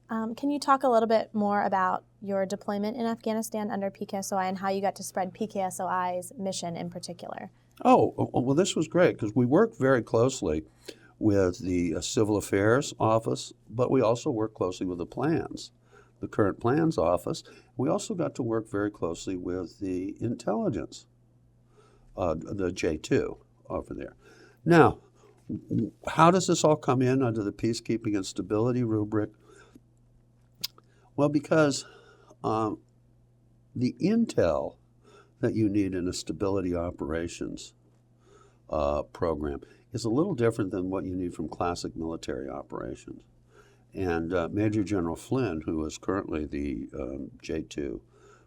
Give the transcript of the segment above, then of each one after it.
Can you talk a little bit more about your deployment in Afghanistan under PKSOI and how you got to spread PKSOI's mission in particular? Well, this was great because we worked very closely with the Civil Affairs Office, but we also worked closely with the current plans office. We also got to work very closely with the intelligence, the J2 over there. Now, how does this all come in under the peacekeeping and stability rubric? Well, because the intel that you need in a stability operations program is a little different than what you need from classic military operations. And Major General Flynn, who is currently the J2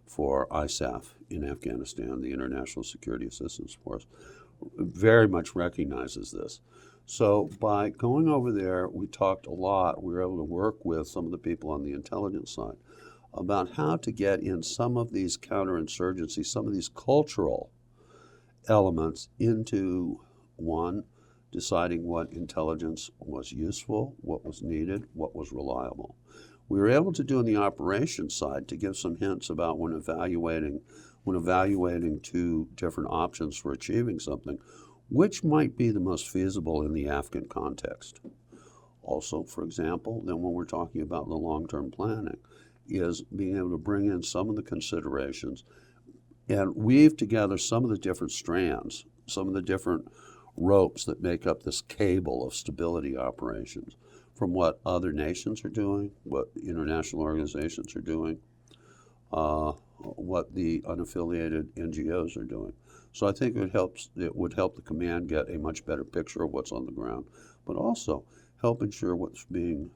for ISAF in Afghanistan, the International Security Assistance Force, very much recognizes this. So by going over there, we talked a lot. We were able to work with some of the people on the intelligence side about how to get in some of these counterinsurgency, some of these cultural elements into one, deciding what intelligence was useful, what was needed, what was reliable. We were able to do on the operations side to give some hints about when evaluating two different options for achieving something, which might be the most feasible in the Afghan context. Also, for example, then when we're talking about the long-term planning, is being able to bring in some of the considerations and weave together some of the different strands, some of the different ropes that make up this cable of stability operations, from what other nations are doing, what international organizations are doing, what the unaffiliated NGOs are doing. So I think it would help the command get a much better picture of what's on the ground, but also help ensure what's being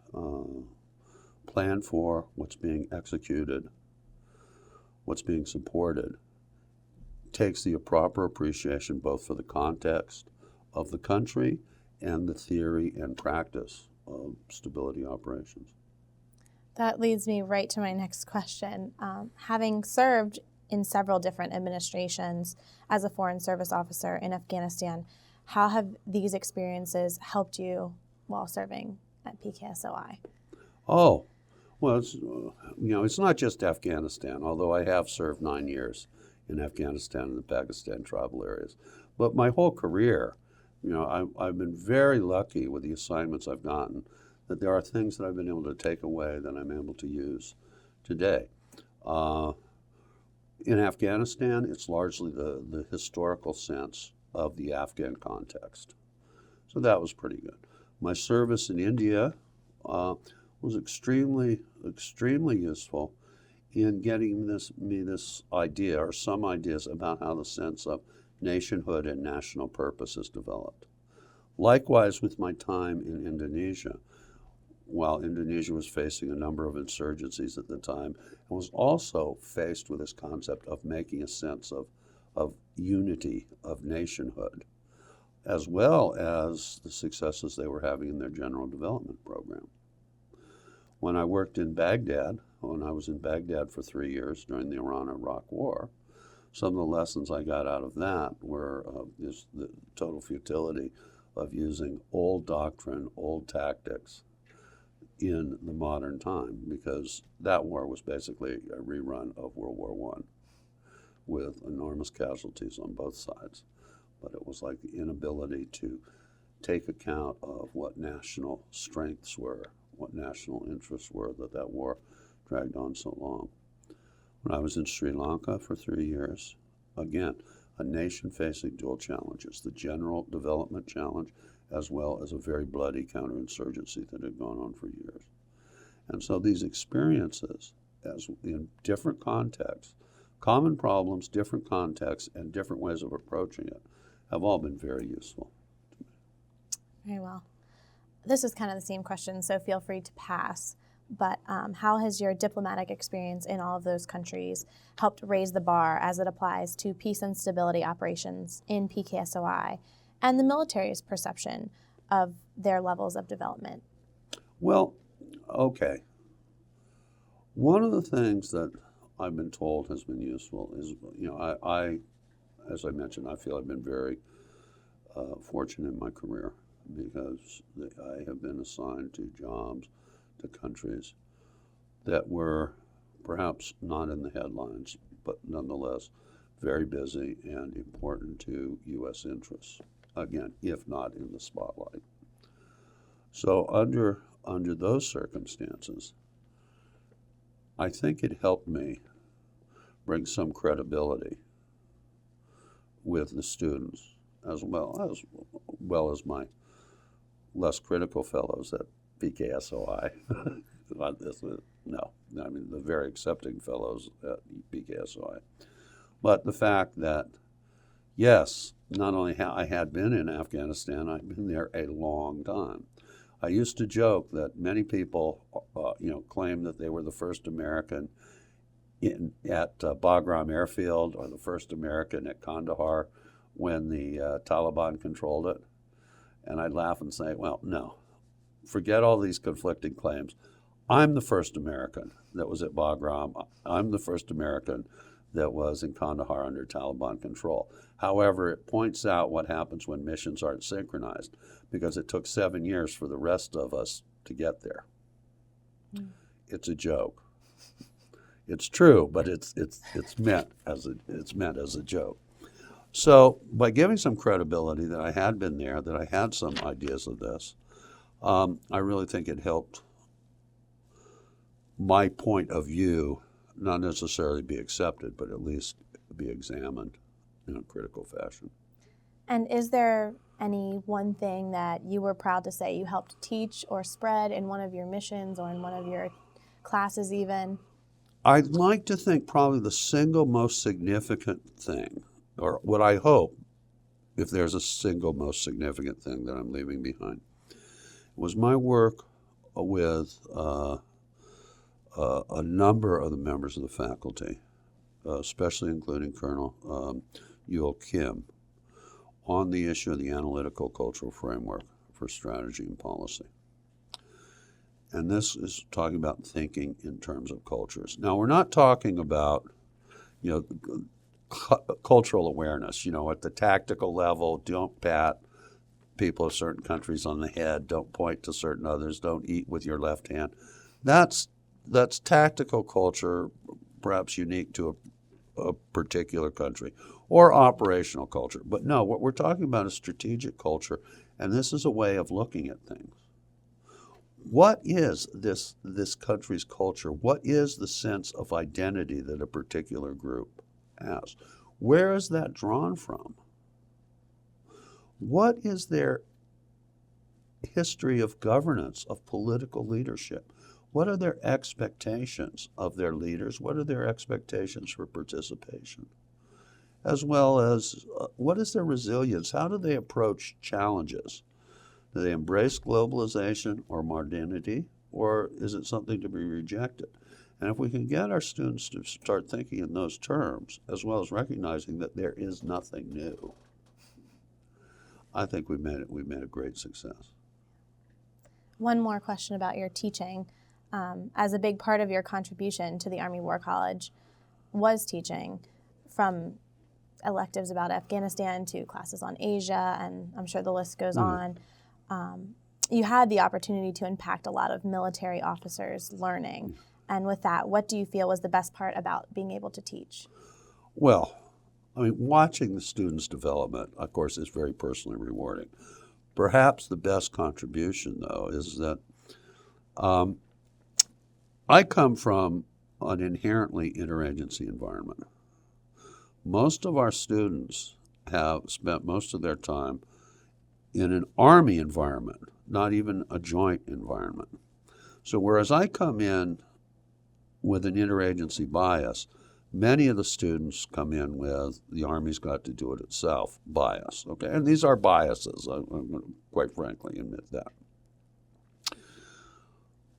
planned for, what's being executed, what's being supported, takes the proper appreciation both for the context of the country and the theory and practice of stability operations. That leads me right to my next question. Having served in several different administrations as a Foreign Service officer in Afghanistan, how have these experiences helped you while serving at PKSOI? Oh, well, it's not just Afghanistan, although I have served 9 years in Afghanistan and the Pakistan tribal areas. But my whole career, I've been very lucky with the assignments I've gotten, that there are things that I've been able to take away that I'm able to use today. In Afghanistan, it's largely the historical sense of the Afghan context. So that was pretty good. My service in India was extremely useful in getting me this idea, or some ideas, about how the sense of nationhood and national purpose is developed. Likewise with my time in Indonesia, while Indonesia was facing a number of insurgencies at the time, and was also faced with this concept of making a sense of unity, of nationhood, as well as the successes they were having in their general development program. When I was in Baghdad for 3 years during the Iran-Iraq War, some of the lessons I got out of that were the total futility of using old doctrine, old tactics in the modern time, because that war was basically a rerun of World War I with enormous casualties on both sides. But it was like the inability to take account of what national strengths were, what national interests were, that war dragged on so long. When I was in Sri Lanka for 3 years, again, a nation facing dual challenges, the general development challenge, as well as a very bloody counterinsurgency that had gone on for years. And so these experiences, as in different contexts, common problems, different contexts, and different ways of approaching it, have all been very useful to me. Very well. This is kind of the same question, so feel free to pass. But how has your diplomatic experience in all of those countries helped raise the bar as it applies to peace and stability operations in PKSOI and the military's perception of their levels of development? Well, okay. One of the things that I've been told has been useful is, I as I mentioned, I feel I've been very fortunate in my career, because I have been assigned to jobs, to countries that were perhaps not in the headlines, but nonetheless very busy and important to U.S. interests. Again, if not in the spotlight. So under those circumstances, I think it helped me bring some credibility with the students as well as my less critical fellows at PKSOI. No, I mean the very accepting fellows at PKSOI. But the fact that, yes, not only I had been in Afghanistan, I'd been there a long time. I used to joke that many people, claim that they were the first American at Bagram Airfield or the first American at Kandahar when the Taliban controlled it. And I'd laugh and say, well, no, forget all these conflicting claims. I'm the first American that was at Bagram. I'm the first American that was in Kandahar under Taliban control. However, it points out what happens when missions aren't synchronized, because it took 7 years for the rest of us to get there. It's a joke. It's true, but it's meant as a joke. So by giving some credibility that I had been there, that I had some ideas of this, I really think it helped my point of view not necessarily be accepted, but at least be examined in a critical fashion. And is there any one thing that you were proud to say you helped teach or spread in one of your missions or in one of your classes even? I'd like to think probably the single most significant thing, or what I hope, if there's a single most significant thing that I'm leaving behind, was my work with a number of the members of the faculty, especially including Colonel Yul Kim, on the issue of the analytical cultural framework for strategy and policy. And this is talking about thinking in terms of cultures. Now, we're not talking about, cultural awareness, at the tactical level. Don't pat people of certain countries on the head. Don't point to certain others. Don't eat with your left hand. That's tactical culture, perhaps unique to a particular country, or operational culture. But no, what we're talking about is strategic culture, and this is a way of looking at things. What is this country's culture? What is the sense of identity that a particular group has? Where is that drawn from? What is their history of governance, of political leadership? What are their expectations of their leaders? What are their expectations for participation? As well as what is their resilience? How do they approach challenges? Do they embrace globalization or modernity, or is it something to be rejected? And if we can get our students to start thinking in those terms, as well as recognizing that there is nothing new, I think we've made a great success. One more question about your teaching. As a big part of your contribution to the Army War College was teaching, from electives about Afghanistan to classes on Asia, and I'm sure the list goes on. You had the opportunity to impact a lot of military officers' learning. And with that, what do you feel was the best part about being able to teach? Well, watching the students' development, of course, is very personally rewarding. Perhaps the best contribution, though, is that I come from an inherently interagency environment. Most of our students have spent most of their time in an Army environment, not even a joint environment. So whereas I come in with an interagency bias, many of the students come in with the Army's got to do it itself bias. Okay, and these are biases. I'm going to quite frankly admit that.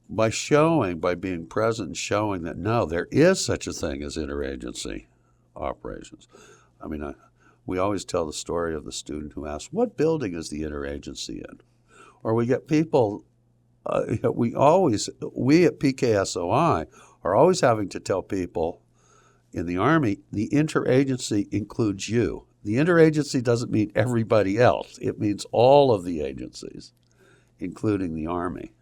By being present and showing that no, there is such a thing as interagency operations. We always tell the story of the student who asks, what building is the interagency in? Or we get people, we at PKSOI are always having to tell people in the Army, the interagency includes you. The interagency doesn't mean everybody else. It means all of the agencies, including the Army.